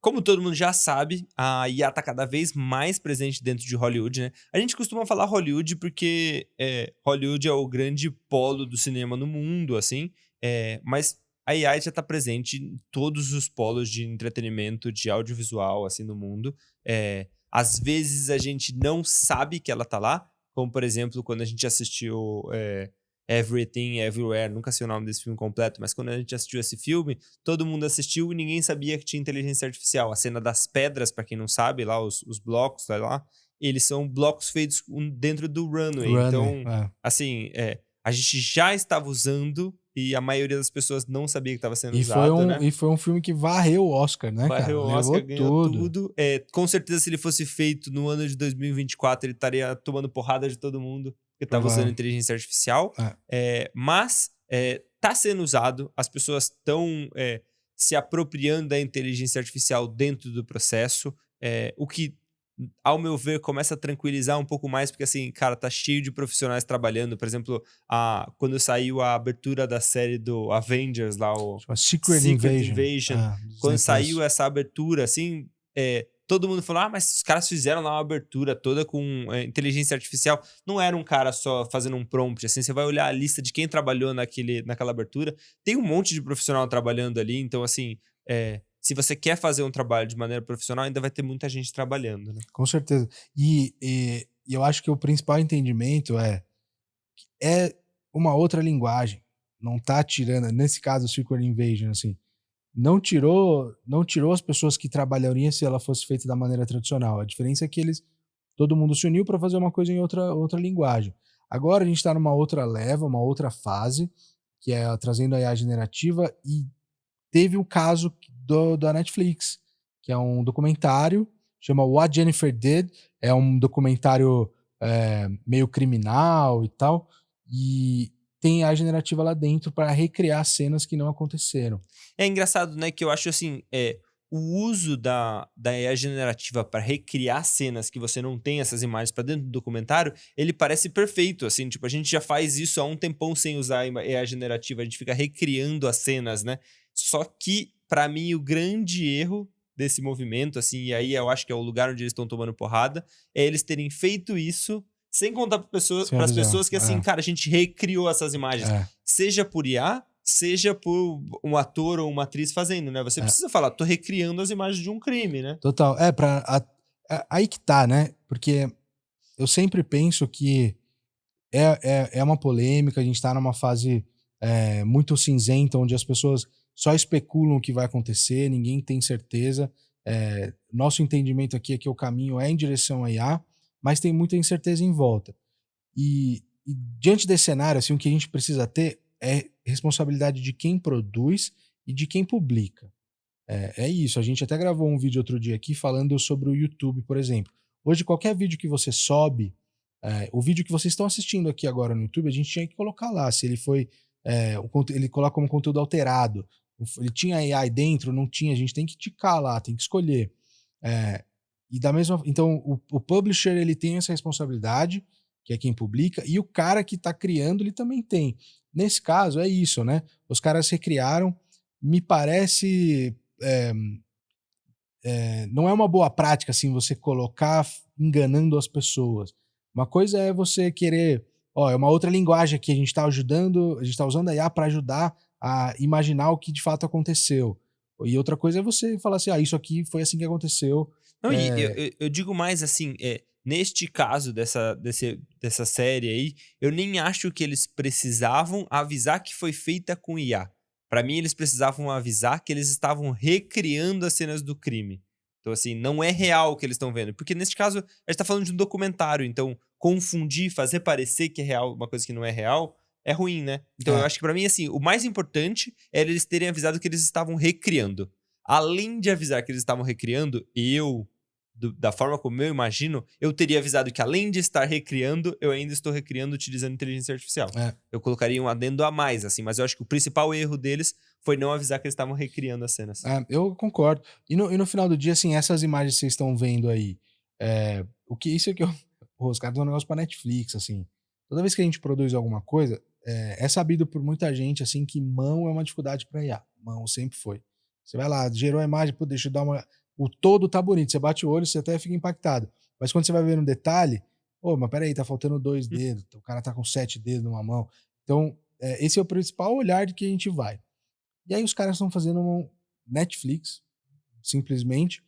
como todo mundo já sabe, a IA tá cada vez mais presente dentro de Hollywood, né? A gente costuma falar Hollywood porque Hollywood é o grande polo do cinema no mundo, assim, mas a IA já tá presente em todos os polos de entretenimento, de audiovisual, assim, no mundo. Às vezes a gente não sabe que ela tá lá, como por exemplo, quando a gente assistiu Everything Everywhere, nunca sei o nome desse filme completo, mas quando a gente assistiu esse filme, todo mundo assistiu e ninguém sabia que tinha inteligência artificial. A cena das pedras, pra quem não sabe, lá os blocos, tá lá, eles são blocos feitos dentro do runway. Runway, Então, assim, a gente já estava usando e a maioria das pessoas não sabia que estava sendo usado, né? E foi um filme que varreu o Oscar, né, Varreu cara? o Levou Oscar, ganhou tudo. tudo. Com certeza, se ele fosse feito no ano de 2024, ele estaria tomando porrada de todo mundo que estava usando Provável. inteligência artificial. É. Mas tá sendo usado, as pessoas estão se apropriando da inteligência artificial dentro do processo, o que, ao meu ver, começa a tranquilizar um pouco mais, porque assim, cara, tá cheio de profissionais trabalhando. Por exemplo, quando saiu a abertura da série do Avengers, lá, o Chama Secret Secret Invasion. Invasion, Do Disney quando Plus. saiu essa abertura, assim, todo mundo falou: mas os caras fizeram lá uma abertura toda com inteligência artificial. Não era um cara só fazendo um prompt, assim, você vai olhar a lista de quem trabalhou naquela abertura, tem um monte de profissional trabalhando ali, então, assim, se você quer fazer um trabalho de maneira profissional, ainda vai ter muita gente trabalhando, né. Com certeza. E eu acho que o principal entendimento é uma outra linguagem. Não tá tirando, nesse caso, o Secret Invasion, assim, não tirou as pessoas que trabalhariam se ela fosse feita da maneira tradicional. A diferença é que todo mundo se uniu para fazer uma coisa em outra linguagem. Agora a gente está numa outra leva, uma outra fase, que é trazendo a IA generativa, e teve o caso da Netflix, que é um documentário, chama What Jennifer Did, é um documentário meio criminal e tal, e tem a generativa lá dentro para recriar cenas que não aconteceram. É engraçado, né, que eu acho assim, o uso da IA generativa para recriar cenas que você não tem essas imagens para dentro do documentário, ele parece perfeito, assim, tipo, a gente já faz isso há um tempão sem usar a IA generativa, a gente fica recriando as cenas, né. Só que, para mim, o grande erro desse movimento, assim, e aí eu acho que é o lugar onde eles estão tomando porrada, é eles terem feito isso sem contar Sem para as avisar. pessoas que, assim, cara, a gente recriou essas imagens, É, seja por IA, seja por um ator ou uma atriz fazendo, né. Você é. precisa falar: "Tô recriando as imagens de um crime", né. Total. Aí que tá, né, porque eu sempre penso que é uma polêmica, a gente tá numa fase, muito cinzenta, onde as pessoas só especulam o que vai acontecer, ninguém tem certeza. Nosso entendimento aqui é que o caminho é em direção à IA, mas tem muita incerteza em volta. E diante desse cenário, assim, o que a gente precisa ter é responsabilidade de quem produz e de quem publica. É isso, a gente até gravou um vídeo outro dia aqui falando sobre o YouTube, por exemplo. Hoje, qualquer vídeo que você sobe, o vídeo que vocês estão assistindo aqui agora no YouTube, a gente tinha que colocar lá se ele foi, ele coloca como conteúdo alterado, ele tinha AI dentro, não tinha, a gente tem que ticar lá, tem que escolher. Eh, e da mesma então o publisher, ele tem essa responsabilidade, que é quem publica, e o cara que está criando, ele também tem. Nesse caso, é isso, né, os caras recriaram, me parece eh não é uma boa prática, assim, você colocar enganando as pessoas. Uma coisa é você querer, ó, é uma outra linguagem que a gente tá usando a IA para ajudar a imaginar o que de fato aconteceu. E outra coisa é você falar assim: "Ah, isso aqui foi assim que aconteceu". Não, e eu Eh eu eu digo mais assim, neste caso dessa série aí, eu nem acho que eles precisavam avisar que foi feita com IA. Pra mim, eles precisavam avisar que eles estavam recriando as cenas do crime. Então, assim, não é real o que eles estão vendo, porque neste caso, a gente tá falando de um documentário, então confundir, fazer parecer que é real uma coisa que não é real, é ruim, né. Então eu é, acho que pra mim, assim, o mais importante era eles terem avisado que eles estavam recriando. Além de avisar que eles estavam recriando, da forma como eu imagino, eu teria avisado que além de estar recriando, eu ainda estou recriando utilizando inteligência artificial. é, Eu colocaria um adendo a mais, assim, mas eu acho que o principal erro deles foi não avisar que eles estavam recriando as cenas. eu concordo. E no final do dia, assim, essas imagens que vocês estão vendo aí, o que isso é que eu pô, os caras dão um negócio pra Netflix, assim. Toda vez que a gente produz alguma coisa, é sabido por muita gente, assim, que mão é uma dificuldade pra IA. Mão sempre foi. Você vai lá, gerou a imagem, pô, deixa eu dar uma. o todo tá bonito. Você bate o olho, você até fica impactado. Mas quando você vai ver no detalhe, pô, mas peraí, tá faltando 2 dedos, o cara tá com 7 dedos numa mão. Então, esse é o principal olhar de que a gente vai. E aí os caras estão fazendo um Netflix, simplesmente,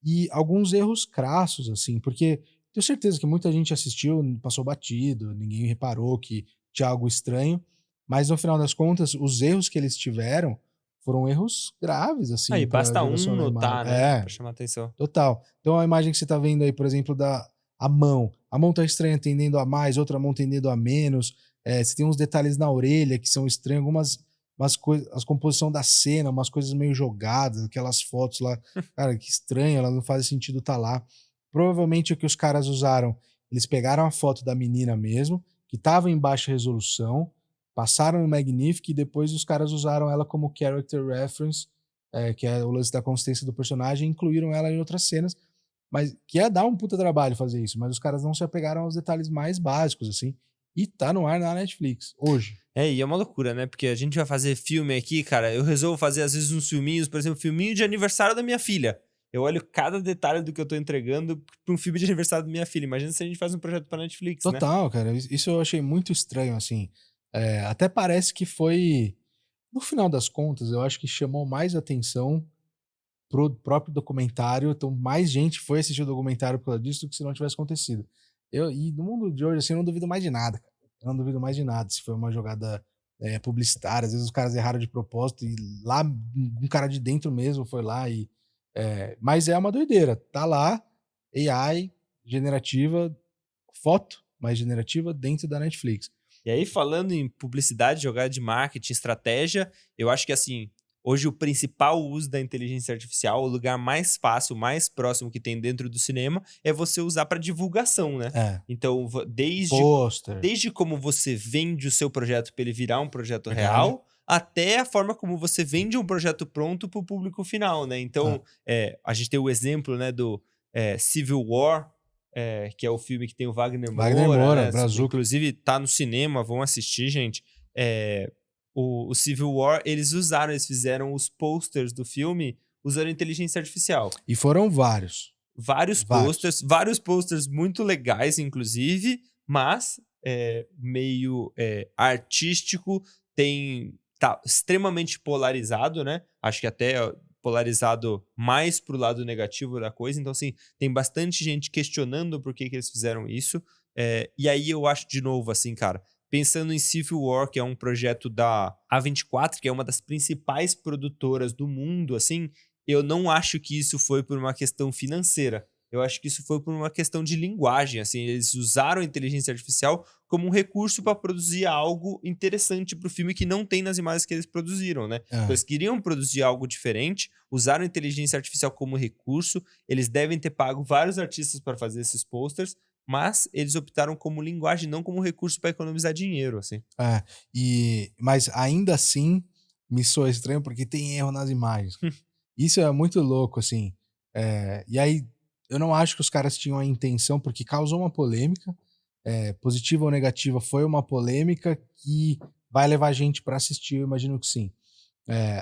e alguns erros crassos, assim, porque tenho certeza que muita gente assistiu, passou batido, ninguém reparou que tinha algo estranho, mas no final das contas, os erros que eles tiveram foram erros graves, assim, Aí pra basta um geração da imagem. notar, né, É, pra chamar atenção. total. Então a imagem que você tá vendo aí, por exemplo, da a mão tá estranha tendendo a mais, outra mão tendendo a menos, você tem uns detalhes na orelha que são estranhos, algumas umas coisas, a composição da cena, umas coisas meio jogadas, aquelas fotos lá, cara, que estranho, ela não faz sentido tá lá. Provavelmente o que os caras usaram, eles pegaram a foto da menina mesmo, que estava em baixa resolução, passaram no Magnific e depois os caras usaram ela como character reference, que é o lance da consistência do personagem, e incluíram ela em outras cenas, mas que ia dar um puta trabalho fazer isso, mas os caras não se apegaram aos detalhes mais básicos, assim, e tá no ar na Netflix, hoje. E é uma loucura, né, porque a gente vai fazer filme aqui, cara, eu resolvo fazer às vezes uns filminhos, por exemplo, filminho de aniversário da minha filha. Eu olho cada detalhe do que eu tô entregando pra um filme de aniversário da minha filha. Imagina se a gente faz um projeto pra Netflix, né? Total, cara, isso eu achei muito estranho, assim, até parece que foi, no final das contas, eu acho que chamou mais atenção pro próprio documentário, então mais gente foi assistir o documentário por causa disso do que se não tivesse acontecido. E no mundo de hoje, assim, eu não duvido mais de nada, cara. Eu não duvido mais de nada, se foi uma jogada, publicitária, às vezes os caras erraram de propósito e lá um cara de dentro mesmo foi lá e, mas é uma doideira, tá lá, AI generativa, foto mais generativa dentro da Netflix. E aí, falando em publicidade, jogada de marketing, estratégia, eu acho que assim, hoje o principal uso da inteligência artificial, o lugar mais fácil, mais próximo que tem dentro do cinema, é você usar para divulgação, né? É, Então, pôster, desde como você vende o seu projeto para ele virar um projeto verdade. real, até a forma como você vende um projeto pronto para o público final, né? Ah, Então, a gente tem o exemplo, né, do Civil War, que é o filme que tem o Wagner Wagner Moura, Moura, né? Brazuca. Inclusive, tá no cinema, vão assistir, gente. O Civil War, eles fizeram os posters do filme usando inteligência artificial. E foram vários, vários. Vários posters muito legais, inclusive, mas meio artístico, tá extremamente polarizado, né? Acho que até polarizado mais pro lado negativo da coisa. Então, assim, tem bastante gente questionando por que eles fizeram isso. E aí eu acho, de novo, assim, cara, pensando em Civil War, que é um projeto da A24, que é uma das principais produtoras do mundo, assim, eu não acho que isso foi por uma questão financeira. Eu acho que isso foi por uma questão de linguagem, assim, eles usaram a inteligência artificial como um recurso para produzir algo interessante para o filme que não tem nas imagens que eles produziram, né? Então, É. eles queriam produzir algo diferente, usaram a inteligência artificial como recurso, eles devem ter pago vários artistas para fazer esses posters, mas eles optaram como linguagem, não como recurso para economizar dinheiro, assim. É, mas ainda assim me soa estranho, porque tem erro nas imagens. Isso é muito louco, assim. E aí eu não acho que os caras tinham a intenção, porque causou uma polêmica, positiva ou negativa, foi uma polêmica que vai levar gente pra assistir, eu imagino que sim.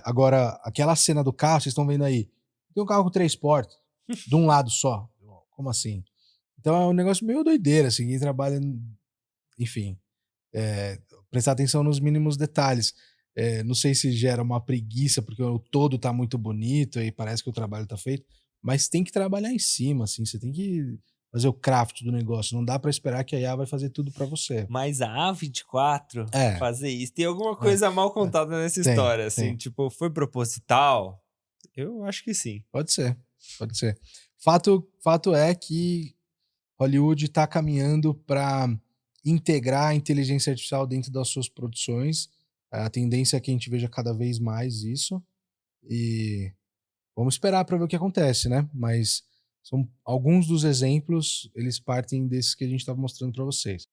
Agora, aquela cena do carro, vocês estão vendo aí, tem um carro com 3 portas, de um lado só. Como assim? Então é um negócio meio doideira, assim, quem trabalha, enfim. Prestar atenção nos mínimos detalhes. Não sei se gera uma preguiça, porque o todo tá muito bonito e parece que o trabalho tá feito, mas tem que trabalhar em cima, assim, você tem que fazer o craft do negócio, não dá pra esperar que a IA vai fazer tudo pra você. Mas a A24 É, fazer isso, tem alguma é, coisa mal é. contada nessa Tem, história, assim, tem. tipo, foi proposital? Eu acho que sim. Pode ser, pode ser. Fato é que Hollywood tá caminhando para integrar a inteligência artificial dentro das suas produções. A tendência é que a gente veja cada vez mais isso. E vamos esperar para ver o que acontece, né? Mas são alguns dos exemplos, eles partem desses que a gente estava mostrando para vocês.